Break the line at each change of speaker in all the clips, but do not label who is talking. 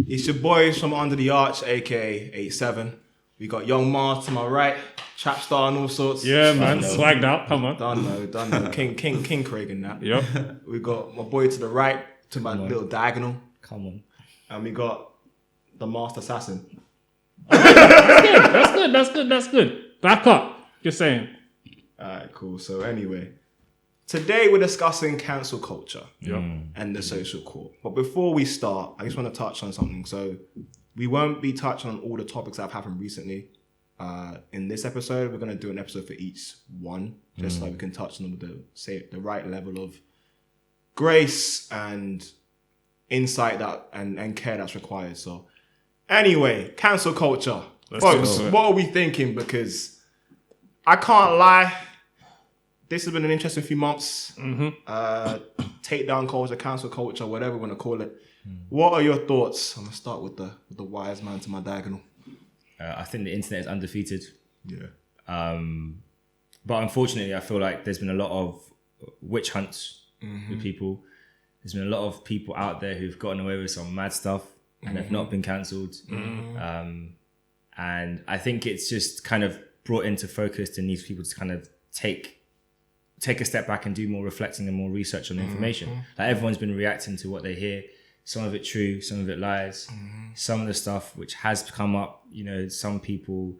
It's your boys from Under the Arch, aka Eightseven. We got Young Mars to my right, trap star and all sorts.
Yeah, man, swagged out. Come on.
Done know. King Craig and that.
Yep.
We got my boy to the right, to my little diagonal.
Come on.
And we got the master assassin.
That's good. Back up. Just saying.
Alright, cool. So anyway, today we're discussing cancel culture
Yep.
and the social court. But before we start, I just want to touch on something. So we won't be touching on all the topics that have happened recently. In this episode, we're going to do an episode for each one, just so we can touch on them with the right level of grace and insight that and care that's required. So anyway, cancel culture. Folks, what are we thinking? Because I can't lie, this has been an interesting few months. Takedown culture, cancel culture, whatever we want to call it. What are your thoughts? I'm going to start with the wise man to my diagonal.
I think the internet is undefeated.
Yeah.
But unfortunately, I feel like there's been a lot of witch hunts with people. There's been a lot of people out there who've gotten away with some mad stuff and have not been cancelled. And I think it's just kind of brought into focus and needs people to kind of take a step back and do more reflecting and more research on the information. Like everyone's been reacting to what they hear. Some of it true, some of it lies. Some of the stuff which has come up, some people.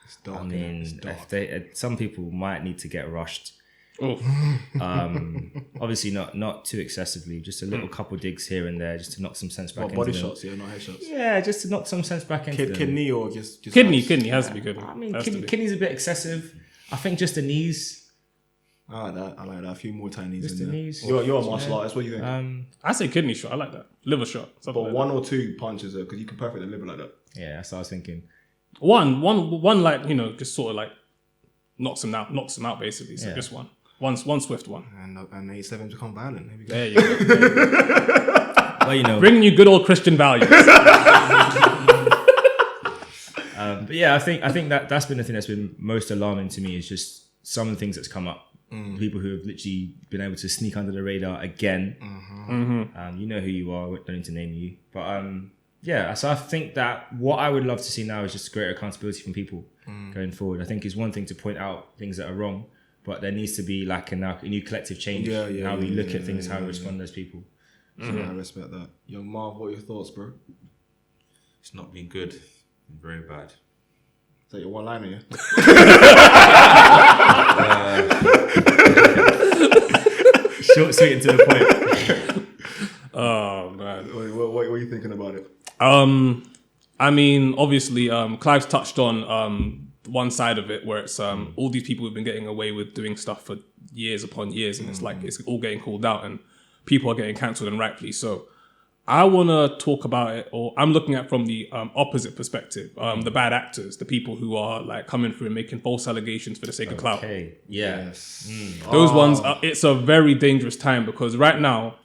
It's dark.
I mean, some people might need to get rushed. Obviously not too excessively, just a little couple digs here and there, just to knock some sense back into
body
them.
shots, yeah, not headshots.
Yeah, just to knock some sense back into them.
Kidney or just
Kidney has to be good.
I mean, kidney's a bit excessive. I think just the knees.
I like that. A few more tiny knees
Just
in
the
there.
knees.
You're a martial artist. What do you think?
I say kidney shot. I like that. Liver shot.
But
Like
one or two punches, because you can perfectly live it like that.
Yeah, that's what I was thinking.
One, like just sort of like knocks him out basically. So just one swift one.
And Eightseven become violent.
There you go.
Well,
Bringing you good old Christian values.
But yeah, I think that's been the thing that's been most alarming to me is just some of the things that's come up. People who have literally been able to sneak under the radar again. You know who you are. I don't need to name you, but yeah. So I think that what I would love to see now is just greater accountability from people going forward. I think it's one thing to point out things that are wrong, but there needs to be like a new collective change. How we look at things, how we respond as people.
So I respect that. Young Marv, what are your thoughts, bro?
It's not been good. Been very bad.
Is that your one liner, yeah?
Short, sweet, and to the point.
Oh man.
What are you thinking about it?
I mean, obviously, Clive's touched on one side of it where it's all these people who've been getting away with doing stuff for years upon years, and it's like it's all getting called out, and people are getting cancelled, and rightfully so. I want to talk about it, or I'm looking at from the opposite perspective. The bad actors, the people who are like coming through and making false allegations for the sake of clout.
Okay. Yes.
Those ones, it's a very dangerous time because right now,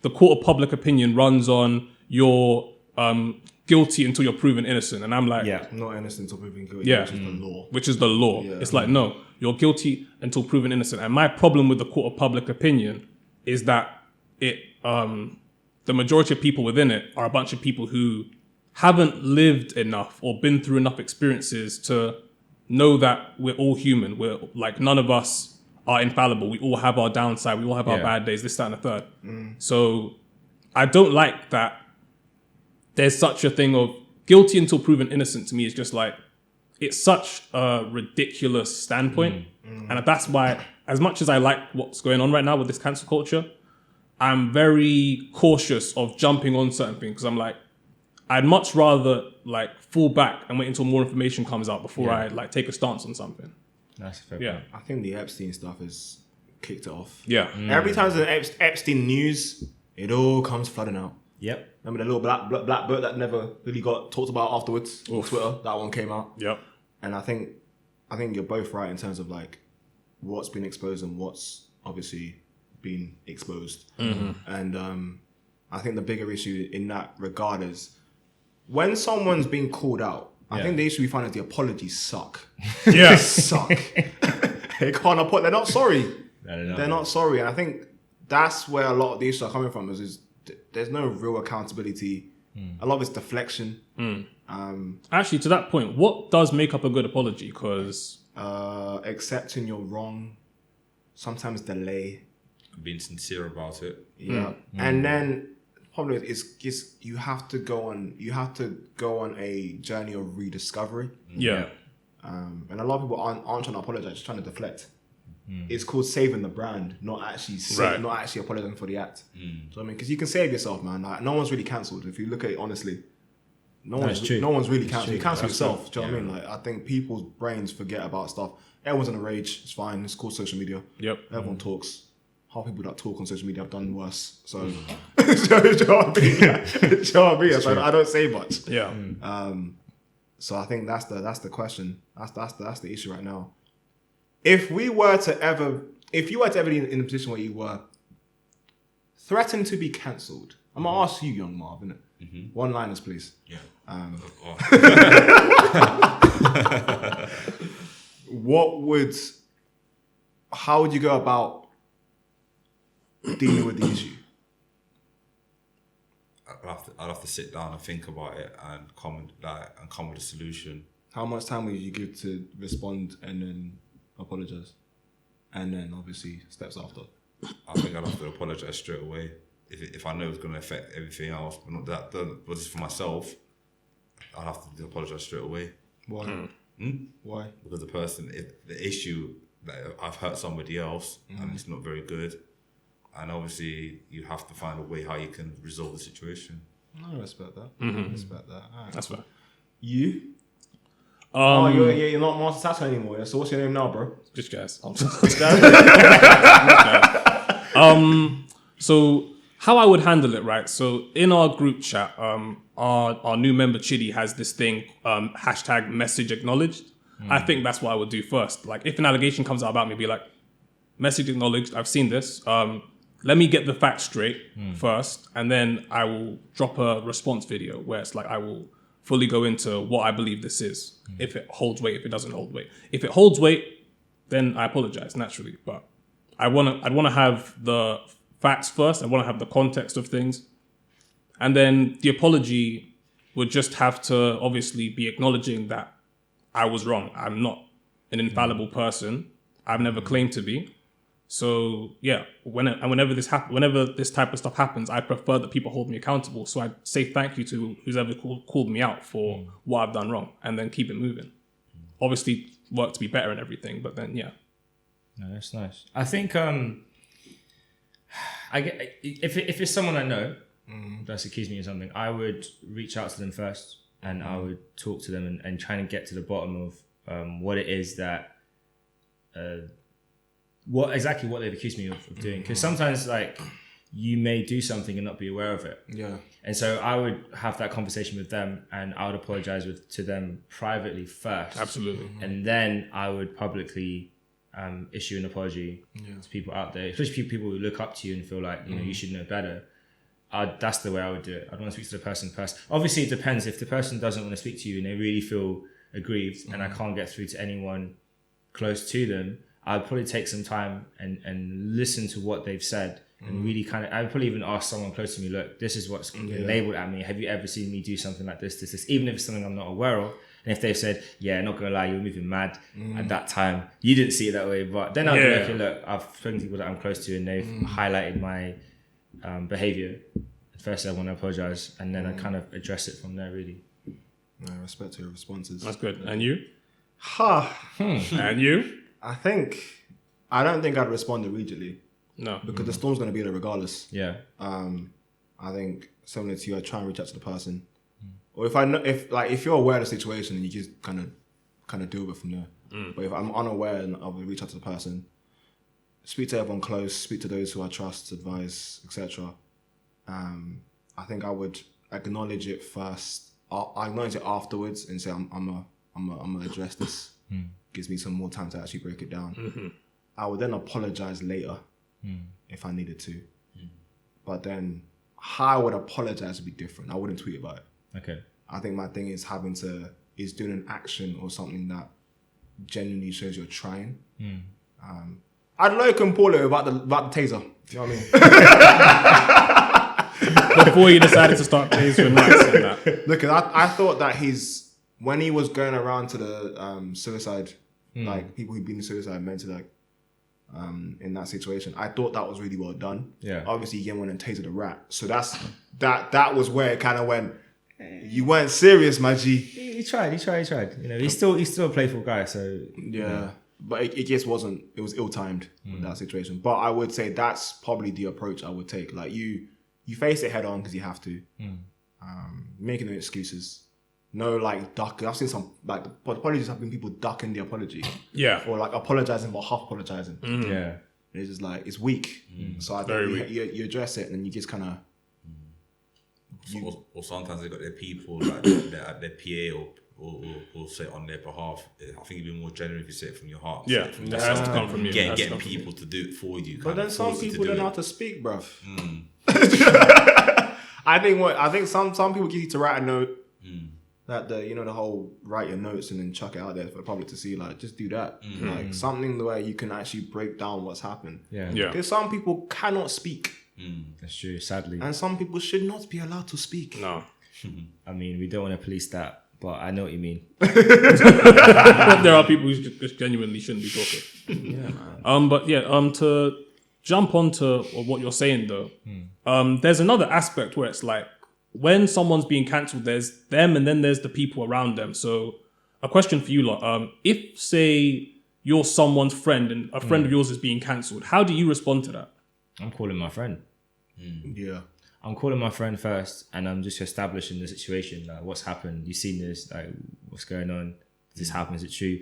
the court of public opinion runs on you're guilty until you're proven innocent. And I'm like,
Not innocent until proven guilty,
Yeah.
which is the law.
which is the law.
Yeah.
It's like, no, you're guilty until proven innocent. And my problem with the court of public opinion is that the majority of people within it are a bunch of people who haven't lived enough or been through enough experiences to know that we're all human. We're like, none of us are infallible. We all have our downside. We all have our bad days, this, that, and the third. So I don't like that there's such a thing of guilty until proven innocent. To me is just like, it's such a ridiculous standpoint. And that's why, as much as I like what's going on right now with this cancel culture, I'm very cautious of jumping on certain things because I'm like, I'd much rather like fall back and wait until more information comes out before I like take a stance on something.
That's a fair point.
I think the Epstein stuff has kicked it off.
Yeah.
Every time there's an Epstein news, it all comes flooding out.
Yep.
Remember the little black book that never really got talked about afterwards on Twitter? That one came out.
Yep.
And I think you're both right in terms of like what's been exposed and what's obviously been exposed. And I think the bigger issue in that regard is when someone's being called out, I think the issue we find is the apologies suck.
Yeah.
They suck. They can't apologize. They're not sorry.
No.
They're not sorry. And I think that's where a lot of the issues are coming from is there's no real accountability. A lot of it's deflection.
Actually, to that point, what does make up a good apology? Because
Accepting you're wrong, sometimes delay.
Being sincere about it.
Yeah, and then probably is you have to go on a journey of rediscovery.
yeah.
And a lot of people aren't trying to apologize, just trying to deflect. It's called saving the brand, not actually apologizing for the act. So I mean, because you can save yourself, man. Like, no one's really cancelled. If you look at it honestly, no one's really cancelled. You cancel yourself. Do you know what I mean? Like, I think people's brains forget about stuff. Everyone's in a rage. It's fine. It's called social media.
Yep.
Everyone talks. Half people that talk on social media have done worse. So, do you know what I mean? Do you know what I mean? So I don't say much.
Yeah.
So I think that's the question. That's the issue right now. If you were to ever be in a position where you were threatened to be cancelled, I'm gonna ask you, young Marv, innit? One-liners, please.
Yeah.
How would you go about dealing with the issue?
I'd have to sit down and think about it and come with a solution.
How much time would you give to respond and then apologize, and then obviously steps after?
I think I'd have to apologize straight away if I know it's going to affect everything else, but not that, but just for myself. I'd have to apologize straight away.
Why? Why?
Because the issue that I've hurt somebody else and it's not very good, and obviously you have to find a way how you can resolve the situation.
I respect that. I respect that. All right.
That's fair.
You? You're not multitasking anymore. Yeah? So what's your name now, bro?
Just guys. So how I would handle it, right? So in our group chat, our new member Chidi has this thing, hashtag message acknowledged. I think that's what I would do first. Like, if an allegation comes out about me, be like, message acknowledged, I've seen this. Let me get the facts straight first, and then I will drop a response video where it's like I will fully go into what I believe this is. If it holds weight, if it doesn't hold weight. If it holds weight, then I apologize naturally. But I'd want to have the facts first. I want to have the context of things, and then the apology would just have to obviously be acknowledging that I was wrong. I'm not an infallible person. I've never claimed to be. So yeah, whenever this type of stuff happens, I prefer that people hold me accountable. So I say thank you to who's ever called me out for what I've done wrong, and then keep it moving. Obviously, work to be better and everything, but then yeah.
No, that's nice. I think I get if it's someone I know that's accused me of something, I would reach out to them first, and I would talk to them and try and get to the bottom of what it is that. What they've accused me of doing, because sometimes like you may do something and not be aware of it.
Yeah.
And so I would have that conversation with them, and I would apologize to them privately first.
Absolutely.
And then I would publicly issue an apology to people out there, especially people who look up to you and feel like you should know better. That's the way I would do it. I'd want to speak to the person first. Obviously, it depends. If the person doesn't want to speak to you and they really feel aggrieved, and I can't get through to anyone close to them, I'd probably take some time and listen to what they've said, and really I'd probably even ask someone close to me, look, this is what's labeled at me. Have you ever seen me do something like this, even if it's something I'm not aware of? And if they've said, yeah, not gonna lie, you were moving mad at that time, you didn't see it that way, but then I'll be like, look, I've spoken to people that I'm close to and they've highlighted my behavior. First, I want to apologize, and then I kind of address it from there, really.
I respect your responses.
That's good. And you?
And
you?
I don't think I'd respond immediately.
No.
Because the storm's going to be there regardless.
Yeah.
I think similar to you, I try and reach out to the person. Or if you're aware of the situation, and you just kind of deal with it from there. But if I'm unaware, and I will reach out to the person, speak to everyone close, speak to those who I trust, advise, etc. I think I would acknowledge it first. I acknowledge it afterwards and say I'm gonna address this. Gives me some more time to actually break it down. I would then apologize later if I needed to. But then how I would apologize would be different. I wouldn't tweet about it.
Okay.
I think my thing is doing an action or something that genuinely shows you're trying. I'd like him Paulo about the taser. Do you know what I mean?
before he decided to start paying for nights and that.
Look, I thought that when he was going around to the suicide, like people who've been suicide mentally, like in that situation, I thought that was really well done.
Yeah.
Obviously, he went and tasered a rat, so that was where it kind of went. You weren't serious, my G.
He tried. You know, he's still a playful guy. So
Yeah. But it just wasn't. It was ill-timed with that situation. But I would say that's probably the approach I would take. Like you face it head on because you have to. Making no excuses. No, like duck. I've seen some like apologies have been people ducking the apology.
Yeah.
Or like apologizing but half apologizing.
yeah.
And it's just like it's weak. So I think you address it and then you just kind of.
Or sometimes they got their people like their PA or say it on their behalf. I think it'd be more genuine if you say it from your heart.
Yeah,
from
it has to come from you.
Getting people to do it for you.
But then some people don't know how to speak, bruv.
Mm.
I think some people get you to write a note. That the whole write your notes and then chuck it out there for the public to see. Like just do that. Like something the way you can actually break down what's happened.
Yeah.
Because some people cannot speak.
That's true. Sadly,
And some people should not be allowed to speak.
No.
I mean, we don't want to police that, but I know what you mean.
There are people who just genuinely shouldn't be talking.
Yeah, man.
But yeah, to jump onto what you're saying though, there's another aspect where it's like when someone's being cancelled, there's them and then there's the people around them. So a question for you lot, if say you're someone's friend and a friend of yours is being cancelled, how do you respond to that?
I'm calling my friend.
Yeah.
I'm calling my friend first, and I'm just establishing the situation. Like, what's happened? You've seen this? Like, what's going on? Does this happen? Is it true?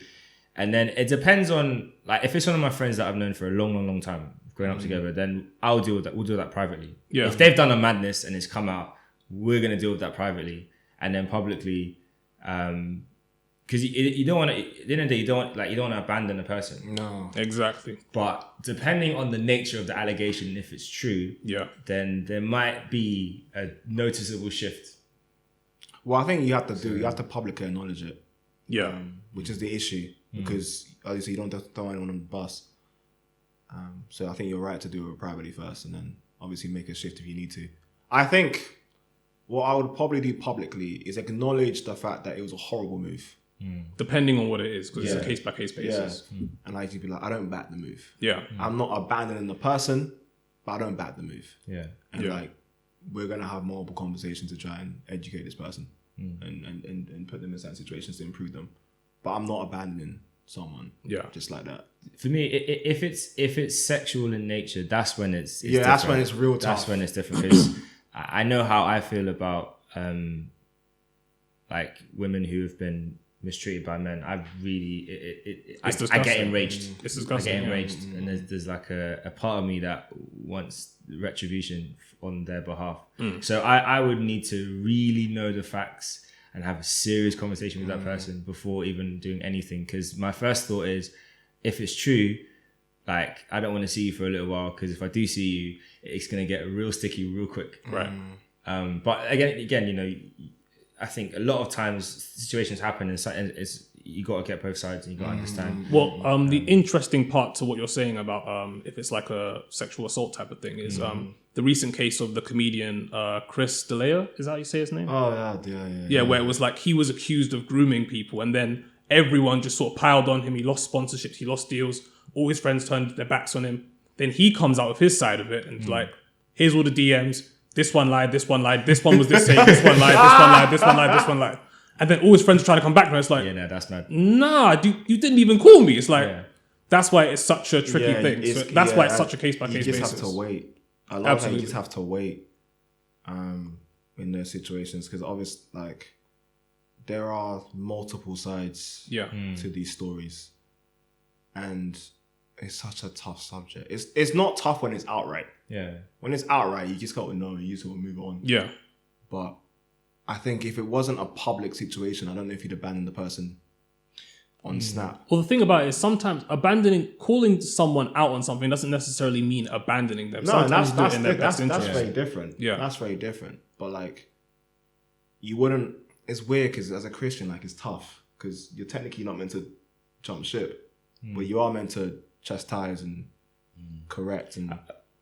And then it depends on, like, if it's one of my friends that I've known for a long, long, long time, growing up together, then I'll deal with that. We'll deal with that privately.
Yeah.
If they've done a madness and it's come out, we're gonna deal with that privately, and then publicly, because you don't want to. At the end of the day, you don't want to abandon a person.
No.
Exactly.
But depending on the nature of the allegation, if it's true,
Yeah.
then there might be a noticeable shift.
Well, I think you have to publicly acknowledge it.
Yeah.
Which is the issue because obviously you don't throw anyone on the bus. So I think you're right to do it privately first and then obviously make a shift if you need to. I think what I would probably do publicly is acknowledge the fact that it was a horrible move.
Depending on what it is, because it's
Yeah.
a case by case basis.
And I actually be like, I don't back the move.
Yeah.
I'm not abandoning the person, but I don't back the move.
Yeah.
And
Yeah.
like, we're going to have multiple conversations to try and educate this person and put them in certain situations to improve them. But I'm not abandoning someone
Yeah.
just like that.
For me, if it's sexual in nature, that's when it's
Yeah, that's
different.
when it's real tough.
That's when it's different because I know how I feel about like women who have been mistreated by men. I really I get
disgusting.
enraged.
It's
I
disgusting.
get
yeah.
enraged, and there's like a part of me that wants retribution on their behalf. So I would need to really know the facts and have a serious conversation with that person before even doing anything. Because my first thought is, if it's true, like I don't want to see you for a little while. Because if I do see you, it's gonna get real sticky real quick.
Right.
But again, you know, I think a lot of times situations happen, and it's you got to get both sides and you got to understand.
Well, the interesting part to what you're saying about if it's like a sexual assault type of thing is the recent case of the comedian Chris D'Elia. Is that how you say his name?
Oh,
Yeah, where it was like he was accused of grooming people, and then everyone just sort of piled on him. He lost sponsorships, he lost deals. All his friends turned their backs on him. Then he comes out with his side of it and like, here's all the DMs. This one lied, this one lied, this one was this saying, this one lied, this one lied, this one lied, this one lied. And then all his friends try to come back and it's like,
Yeah, no, that's mad.
nah, you didn't even call me. It's like, that's why it's such a tricky thing. So that's why it's such a case by case basis.
You just have to wait. I love how you just have to wait in those situations because obviously, like, there are multiple sides to these stories, and it's such a tough subject. It's not tough when it's outright.
Yeah.
When it's outright, you just got to know. You just got to move on.
Yeah.
But I think if it wasn't a public situation, I don't know if you'd abandon the person on Snap.
Well, the thing about it is sometimes calling someone out on something doesn't necessarily mean abandoning them.
No,
Sometimes
that's
you do it in their best interest.
very different.
Yeah.
That's very different. But like, you wouldn't. It's weird because as a Christian, like, it's tough because you're technically not meant to jump ship, but you are meant to chastise and correct and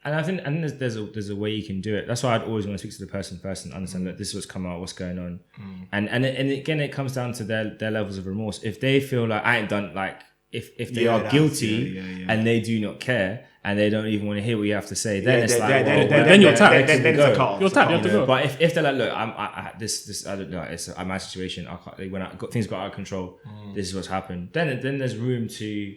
And I think there's a way you can do it. That's why I'd always want to speak to the person first and understand that this is what's come out, what's going on. And again, it comes down to their levels of remorse. If they feel like I ain't done, like if they are guilty and they do not care and they don't even want to hear what you have to say, then it's like
then you're tapped.
You're
tapped. You have to go.
But if they're like, look, this I don't know, it's my situation. Things got out of control. This is what's happened. Then there's room to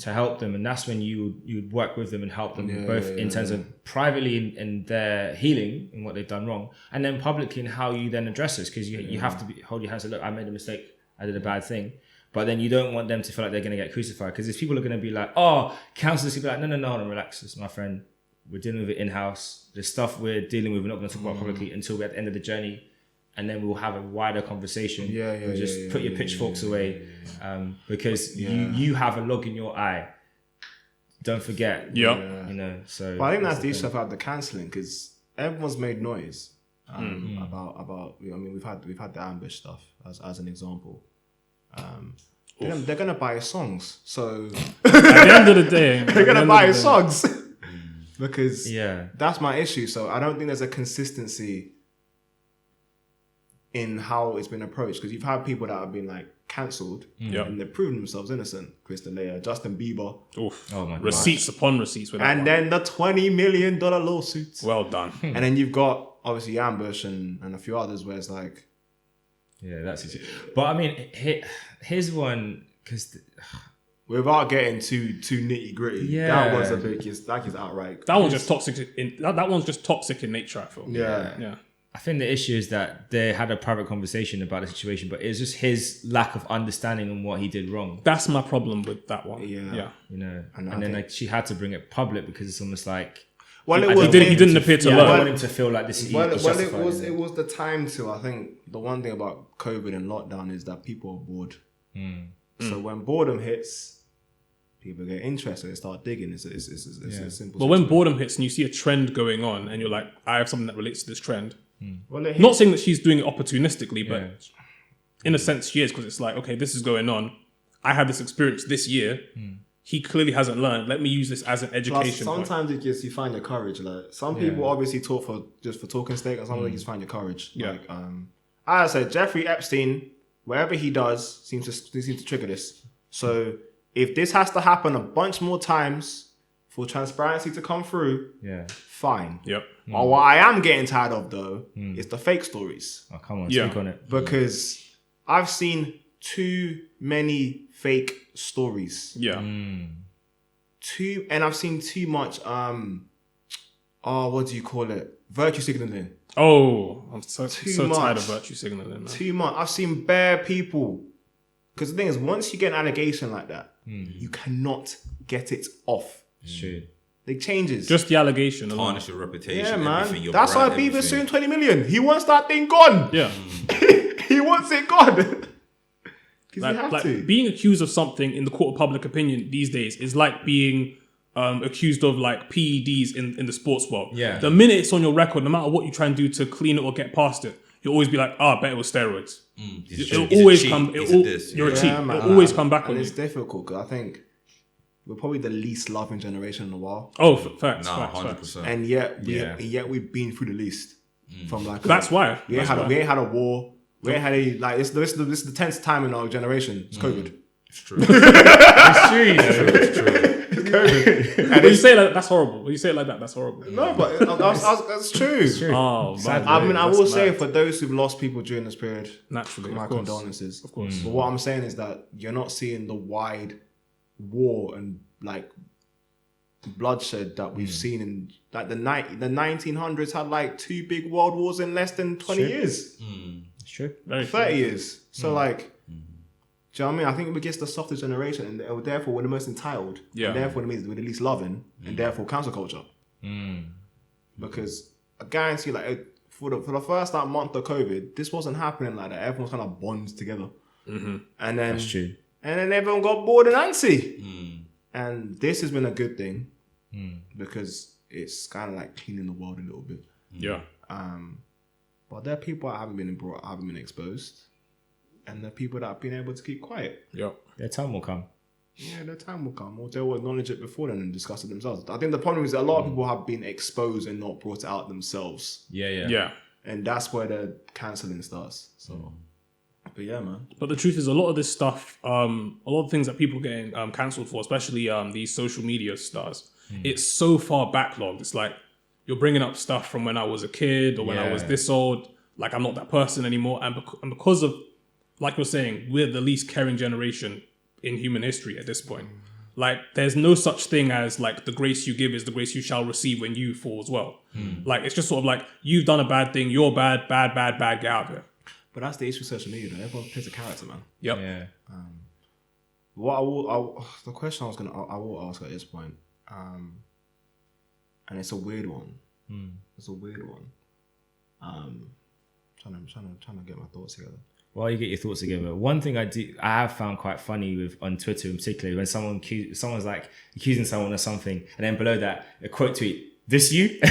help them, and that's when you would work with them and help them both in terms of privately in their healing and what they've done wrong, and then publicly in how you then address this, because you have to hold your hands and look, I made a mistake, I did a bad thing. But then you don't want them to feel like they're going to get crucified, because if people are going to be like, oh, counsel this, be like, no, relax, this is my friend. We're dealing with it in-house. The stuff we're dealing with, we're not going to talk about publicly until we're at the end of the journey. And then we'll have a wider conversation. Just put your pitchforks away. Because you have a log in your eye. Don't forget. You know, so.
But I think that's the issue about the cancelling, because everyone's made noise about. I mean, we've had the ambush stuff as an example. They're gonna buy his songs, so
at the end of the day,
they're gonna buy his songs because
Yeah.
that's my issue. So I don't think there's a consistency in how it's been approached, because you've had people that have been like cancelled and they've proven themselves innocent. Kristen Leia, Justin Bieber,
Oof.
Oh my
Receipts upon receipts with that
and
one.
then the $20 million lawsuits.
Well done.
And then you've got obviously Ambush and a few others where it's like,
Yeah, that's it. But I mean, here's one, because
without getting too nitty gritty, that was the biggest. That is outright.
That one's just toxic. That one's just toxic in nature, I feel.
Yeah.
I think the issue is that they had a private conversation about the situation, but it's just his lack of understanding on what he did wrong.
That's my problem with that one.
Yeah.
You know, and then like she had to bring it public because it's almost like.
Well,
he
didn't appear to
I
learn.
don't want him to feel like this.
Well, it was the time to. I think the one thing about COVID and lockdown is that people are bored. So when boredom hits, people get interested and start digging. It's a simple.
But when boredom hits and you see a trend going on, and you're like, I have something that relates to this trend.
Well,
Not saying that she's doing it opportunistically, but in a sense she is, because it's like, okay, this is going on. I had this experience this year. He clearly hasn't learned. Let me use this as an education.
Plus, sometimes it just you find your courage. Like some people obviously talk for talking sake, and some you just find your courage.
Yeah.
Like as I said, Jeffrey Epstein, wherever he does, seems to trigger this. So if this has to happen a bunch more times for transparency to come through, fine.
Yep.
But what I am getting tired of though is the fake stories.
Oh, come on, speak on it.
Because I've seen too many fake stories.
Yeah.
And I've seen too much what do you call it? Virtue signaling.
Oh, I'm so
much.
tired of virtue signaling, man.
Too much. I've seen bare people. Because the thing is, once you get an allegation like that, you cannot get it off.
It's true.
It changes.
Just the allegation alone.
Tarnish your reputation.
Yeah,
everything,
man.
your
That's why
brand,
Bieber's
everything.
suing 20 million. He wants that thing gone.
Yeah.
He wants it gone. Because you have
like
to.
being accused of something in the court of public opinion these days is like being accused of like PEDs in the sports world.
Yeah.
The minute it's on your record, no matter what you try and do to clean it or get past it, you'll always be like, I bet it was steroids. It'll always come. You're a cheat.
man.
It'll always come back
and
on
it's
you.
difficult because I think we're probably the least loving generation in a while.
Oh, facts.
Nah,
Facts.
100%.
And yet we've been through the least. From like
That's why.
we ain't had a war. We ain't had any like this is the 10th time in our generation. It's COVID.
It's true.
It's true, you know.
It's true.
COVID.
When you say it like that, that's horrible. When you say it like that, that's horrible.
No, but that's true.
It's true.
Oh, man.
I mean, I
That's
will
mad.
say for those who've lost people during this period,
Naturally,
my
of course.
condolences.
Of course.
But what I'm saying is that you're not seeing the wide war and like bloodshed that we've seen in like the 1900s had like 2 big world wars in less than 20 years,
It's true.
Very
30 years. So like, do you know what I mean? I think we're just the softer generation, and therefore we're the most entitled.
Yeah.
And therefore it means we're the least loving, and therefore cancel culture. Because I guarantee, like for the first like month of COVID, this wasn't happening like that. Everyone's kind of bonds together, and then
That's true.
and then everyone got bored and antsy. And this has been a good thing because it's kind of like cleaning the world a little bit.
Yeah.
But there are people that haven't been exposed, and there are people that have been able to keep quiet.
Yeah.
Their time will come.
Yeah, their time will come, or they will acknowledge it before then and discuss it themselves. I think the problem is that a lot of people have been exposed and not brought it out themselves.
Yeah.
And that's where the cancelling starts. So, but yeah, man.
But the truth is, a lot of this stuff, a lot of things that people are getting cancelled for, especially these social media stars, it's so far backlogged. It's like you're bringing up stuff from when I was a kid or when I was this old. Like, I'm not that person anymore. And because of, like you're saying, we're the least caring generation in human history at this point. Like, there's no such thing as, like, the grace you give is the grace you shall receive when you fall as well. Like, it's just sort of like, you've done a bad thing, you're bad, get out of here.
But that's the issue with social media, though. Everyone plays a character, man.
Yep.
Yeah.
The question I will ask at this point, and it's a weird one. It's a weird one. Trying to get my thoughts together.
While you get your thoughts together, one thing I have found quite funny on Twitter in particular, when someone's like accusing someone of something, and then below that a quote tweet, "This you?" I'm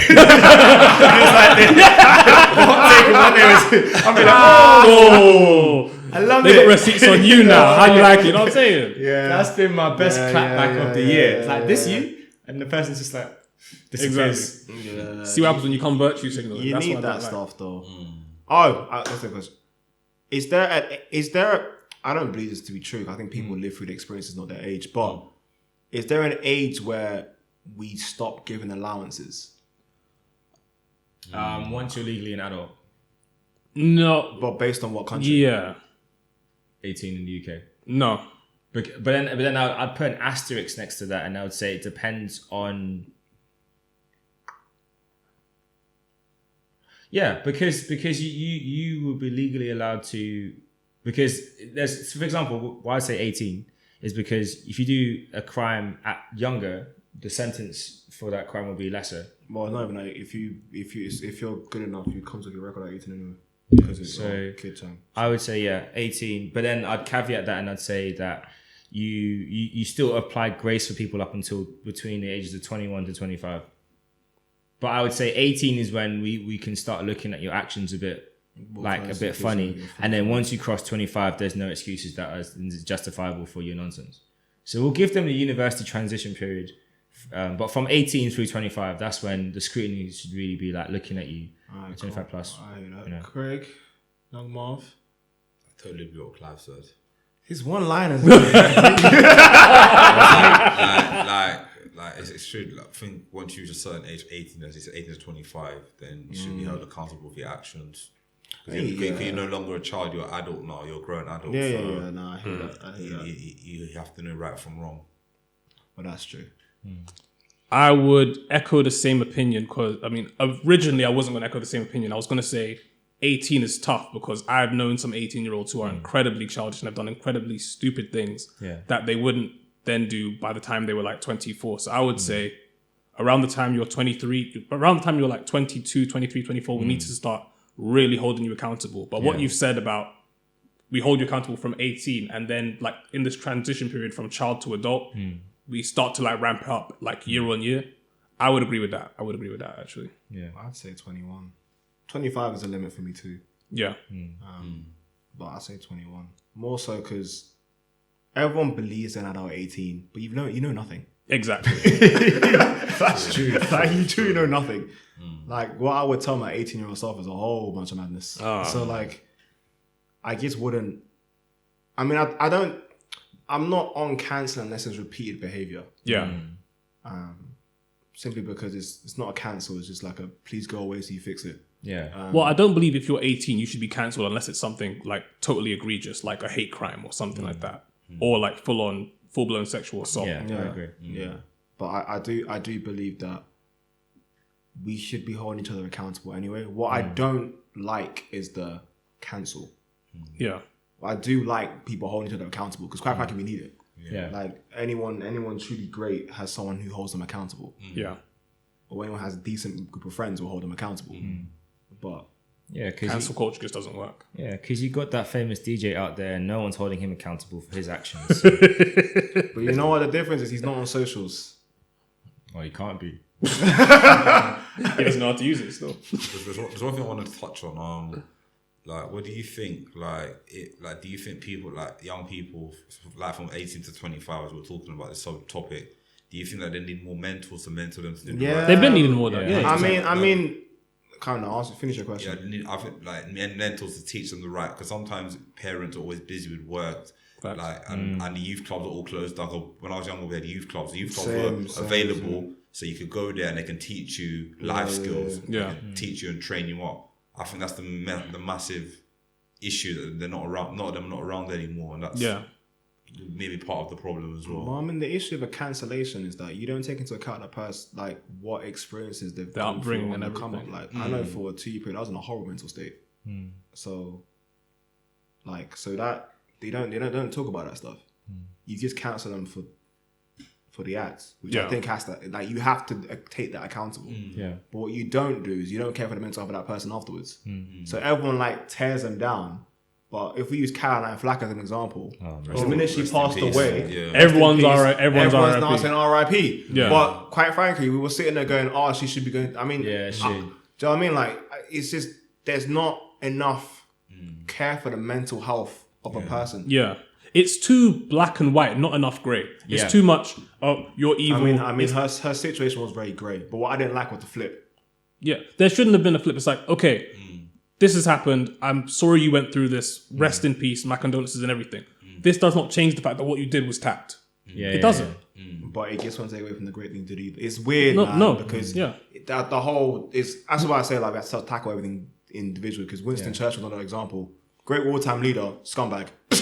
like, oh, I love it.
They got receipts on you now. How you like it? You know what I'm saying?
Yeah, that's been my best clapback of the year. It's like, "This you?" And the person's just like, disappears.
Exactly. Yeah. See what happens when you come virtue signal.
You
That's
need
what I
that
don't
stuff, though. That's the question. Is there I don't believe this to be true. I think people live through the experiences, not their age. But is there an age where we stop giving allowances?
Once you're legally an adult.
No.
But based on what country?
Yeah.
18 in the UK.
No.
But then I'd put an asterisk next to that, and I would say it depends on. Yeah, because you will be legally allowed to, because there's, for example, why I say 18 is because if you do a crime at younger, the sentence for that crime will be lesser.
Well, not even like if you're good enough, you come to your record at 18 anyway. Because it's kid time.
I would say 18, but then I'd caveat that and I'd say that you still apply grace for people up until between the ages of 21 to 25. But I would say 18 is when we can start looking at your actions a bit funny. And then once you cross 25, there's no excuses that are justifiable for your nonsense. So we'll give them the university transition period. But from 18 through 25, that's when the scrutiny should really be like looking at you. 25 plus.
Craig, Young Marv.
I totally agree with what Clive said.
His one-liners.
Like it's true. Like, I think once you reach a certain age, 18, as he said, 18 to 25, then you should be held accountable for your actions. Because you're no longer a child, you're an adult now, you're a grown adult.
I hear that.
You have to know right from wrong.
Well, that's true.
I would echo the same opinion because, I mean, originally I wasn't going to echo the same opinion. I was going to say 18 is tough because I've known some 18-year-olds who are incredibly childish and have done incredibly stupid things that they wouldn't then do by the time they were like 24. So I would say around the time you're 23, around the time you're like 22, 23, 24, we need to start really holding you accountable. But what you've said about we hold you accountable from 18 and then like in this transition period from child to adult, we start to like ramp up like year on year. I would agree with that. Actually.
Yeah.
I'd say 21. 25 is a limit for me too.
Yeah.
But I'd say 21. More so because everyone believes they're an adult 18, but you know nothing.
Exactly.
That's true. Like you truly know nothing. Like what I would tell my 18-year-old self is a whole bunch of madness. So like, I just wouldn't. I mean, I'm not on cancel unless it's repeated behavior.
Yeah.
Simply because it's not a cancel. It's just like a please go away so you fix it.
Yeah.
Well, I don't believe if you're 18, you should be cancelled unless it's something like totally egregious, like a hate crime or something like that, or like full-blown sexual assault.
Yeah, I agree.
Yeah, but I do believe that we should be holding each other accountable anyway. What I don't like is the cancel.
Yeah.
I do like people holding each other accountable because quite frankly we need it.
Yeah.
Like anyone truly great has someone who holds them accountable.
Yeah.
Or anyone has a decent group of friends who hold them accountable. But
yeah,
cancel culture just doesn't work.
Yeah, because you got that famous DJ out there and no one's holding him accountable for his actions.
But you know what the difference is? He's not on socials.
Well, he can't be.
He doesn't know how to use it still.
There's one thing I wanted to touch on. Like, what do you think? Do you think people, like young people, like from 18 to 25, as we're talking about this topic, do you think that they need more mentors to mentor them to do the right
They've
thing?
been needing more than
I mean, kind of finish your question.
Yeah, I think like mentors to teach them the right, because sometimes parents are always busy with work.
Facts.
Like and the youth clubs are all closed down. When I was younger, we had youth clubs. The youth clubs were
Same.
available, so you could go there and they can teach you life skills.
Yeah.
They can teach you and train you up. I think that's the massive issue that they're not around. Not them not around anymore, and that's maybe part of the problem as well.
Well, I mean, the issue of a cancellation is that you don't take into account the person, like what experiences they've gone
upbringing
through
and
the come up.
everything.
Like I know for a 2 year period, I was in a horrible mental state. So that they don't talk about that stuff. You just cancel them for the acts, which I think has to, like, you have to take that accountable. But what you don't do is you don't care for the mental health of that person afterwards. So everyone like tears them down. But if we use Caroline Flack as an example, the minute she passed away,
everyone's
everyone's
RIP.
now saying RIP.
Yeah.
But quite frankly, we were sitting there going, "Oh, she should be going." I mean,
she.
do you know what I mean? Like, it's just there's not enough care for the mental health of a person.
Yeah. It's too black and white, not enough grey. It's too much, you're evil.
I mean, her situation was very grey. But what I didn't like was the flip.
Yeah. There shouldn't have been a flip. It's like, okay, this has happened. I'm sorry you went through this. Rest in peace. My condolences and everything. This does not change the fact that what you did was tapped. It doesn't.
But it just won't take away from the great thing to do. It's weird, because that the whole is. That's why I say, like, we have to tackle everything individually. Because Winston Churchill was another example. Great wartime leader, scumbag. Do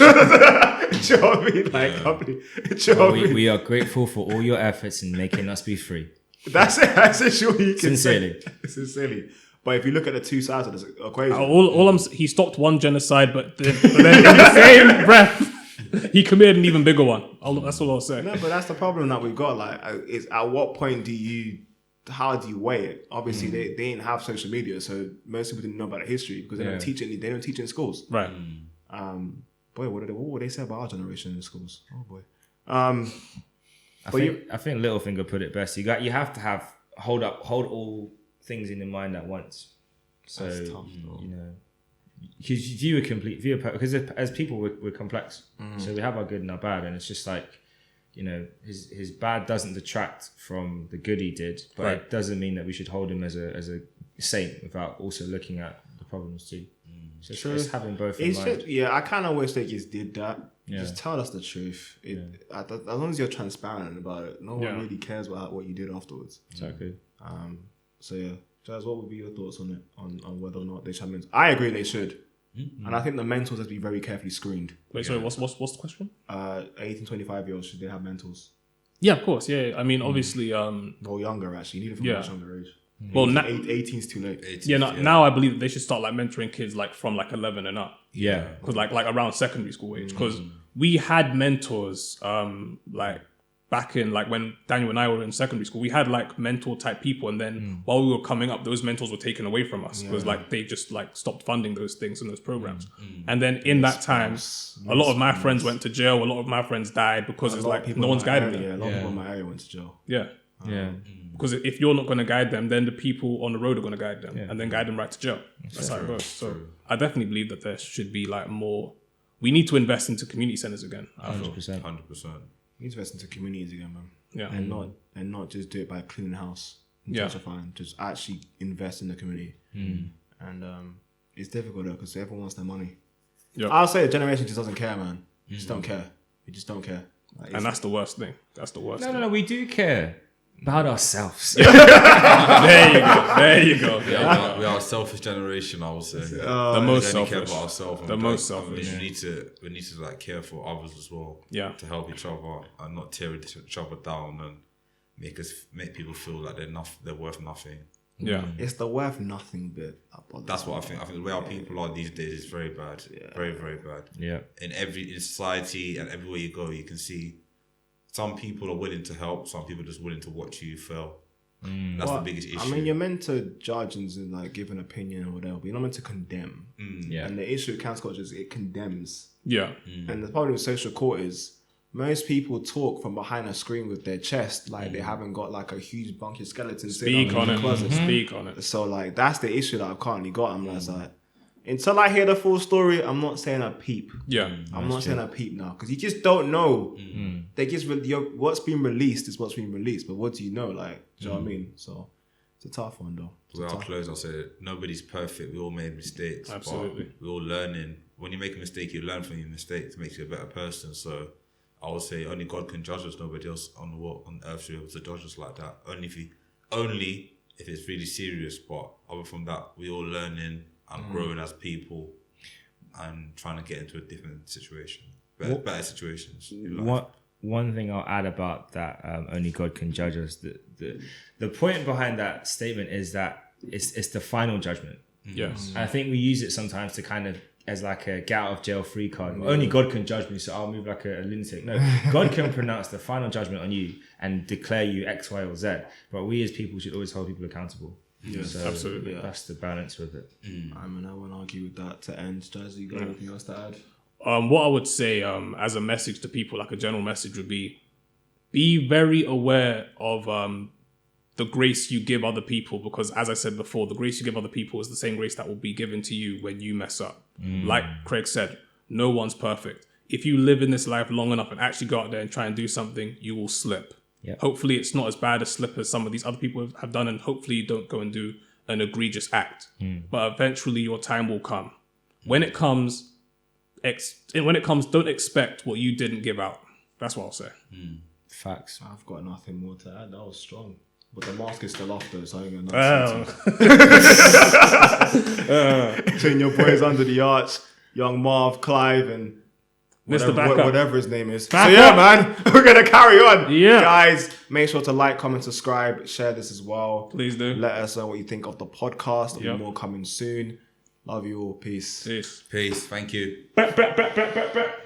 you know what I mean? Like, company. Do you know what I mean?
We are grateful for all your efforts in making us be free.
That's it. That's it. Sure, you can
Sincerely.
say. Sincerely. But if you look at the two sides of this equation,
He stopped one genocide, but then in the same breath, he committed an even bigger one. That's all I'll say.
No, but that's the problem that we've got. Like, is at what point how do you weigh it? Obviously, they didn't have social media, so most people didn't know about the history because they don't teach it. They don't teach it in schools.
Right.
Boy, what would they say about our generation in schools? Oh boy.
I think Littlefinger put it best. You have to hold all things in your mind at once. So
That's tough, though.
you know, because as people we're complex. So we have our good and our bad, and it's just like, you know, his bad doesn't detract from the good he did, but it doesn't mean that we should hold him as a saint without also looking at the problems too. So it's having both in mind.
I kind of wish they just did that.
Yeah.
Just tell us the truth. As long as you're transparent about it, no one really cares about what you did afterwards.
Exactly.
So yeah, Jas, what would be your thoughts on it, on whether or not they should mentor? I agree they should, and I think the mentors have to be very carefully screened.
Wait, sorry, what's the question?
18, 25-year-olds, should they have mentors?
Yeah, of course. Yeah, I mean, obviously,
Or younger, actually. You need it from a much younger age.
Well,
18 is too late.
Now I believe that they should start like mentoring kids like from like 11 and up.
Yeah.
Because like around secondary school age. Because we had mentors like back in like when Daniel and I were in secondary school, we had like mentor type people, and then while we were coming up, those mentors were taken away from us because like they just like stopped funding those things and those programs. And then in that time, a lot of my friends went to jail. A lot of my friends died because it's like no one's guiding them.
Yeah, a lot of people in my area went to jail.
Yeah.
Yeah.
Because if you're not going to guide them, then the people on the road are going to guide them and then guide them right to jail. That's how it goes. So I definitely believe that there should be like more. We need to invest into community centers again.
100%.
100%.
We need to invest into communities again, man.
Yeah.
And not just do it by cleaning the house. Gentrifying. Just actually invest in the community. And it's difficult though because everyone wants their money.
Yeah.
I'll say the generation just doesn't care, man. Just don't care. We just don't care. Like,
And that's the worst thing. That's the worst.
No, we do care about ourselves.
There you go.
Yeah, we are a selfish generation, I would say.
The most
we only care
selfish.
about ourselves.
The most selfish.
We need to like care for others as well.
Yeah.
To help each other and not tear each other down and make people feel like they're worth nothing.
Yeah.
it's the worth nothing bit.
That's what I think. I think the way our people are these days is very bad. Very, very bad.
Yeah.
In society and everywhere you go, you can see some people are willing to help, some people are just willing to watch you fail. That's the biggest issue.
I mean, you're meant to judge and like give an opinion or whatever, but you're not meant to condemn.
Yeah.
And the issue with cancel culture is it condemns.
Yeah.
And the problem with social court is most people talk from behind a screen with their chest, like they haven't got like a huge bunch of skeletons.
Speak on it.
Closet.
Speak on it.
So like that's the issue that I've currently got. I'm like, until I hear the full story, I'm not saying a peep.
Yeah.
I'm not saying a peep now because you just don't know. They just what's been released is what's been released, but what do you know? Like, do you know what I mean? So it's a tough one though.
Well, I'll close. I'll say nobody's perfect. We all made mistakes.
Absolutely.
But we're all learning. When you make a mistake, you learn from your mistake to make you a better person. So I would say only God can judge us. Nobody else on the world, on earth should be able to judge us like that. Only if it's really serious. But other from that, we're all learning and growing as people and trying to get into a different situation, better situations. In life.
One thing I'll add about that, only God can judge us. The point behind that statement is that it's the final judgment.
Yes.
I think we use it sometimes to kind of as like a get out of jail free card. Only God can judge me, so I'll move like a lunatic. No, God can pronounce the final judgment on you and declare you X, Y, or Z. But we as people should always hold people accountable.
Yes,
So
absolutely.
That's the balance with it.
I mean, I won't argue with that. To end, Jazz, you got anything else to add?
What I would say as a message to people, like a general message would be very aware of the grace you give other people, because as I said before, the grace you give other people is the same grace that will be given to you when you mess up. Like Craig said, no one's perfect. If you live in this life long enough and actually go out there and try and do something, you will slip.
Yep.
Hopefully it's not as bad a slip as some of these other people have done, and hopefully you don't go and do an egregious act. But eventually your time will come. When it comes, don't expect what you didn't give out. That's what I'll say.
Facts.
I've got nothing more to add. That was strong. But the mask is still off though, so I ain't
Oh.
gonna between your boys under the arch, Young Marv, Clive, and
Mr. Backup.
whatever his name is.
Backup.
So yeah, man, we're gonna carry on.
Yeah.
Guys, make sure to like, comment, subscribe, share this as well.
Please do.
Let us know what you think of the podcast. There'll
Yep.
be more coming soon. Love you all. Peace.
Peace.
Peace. Thank you.
Brett.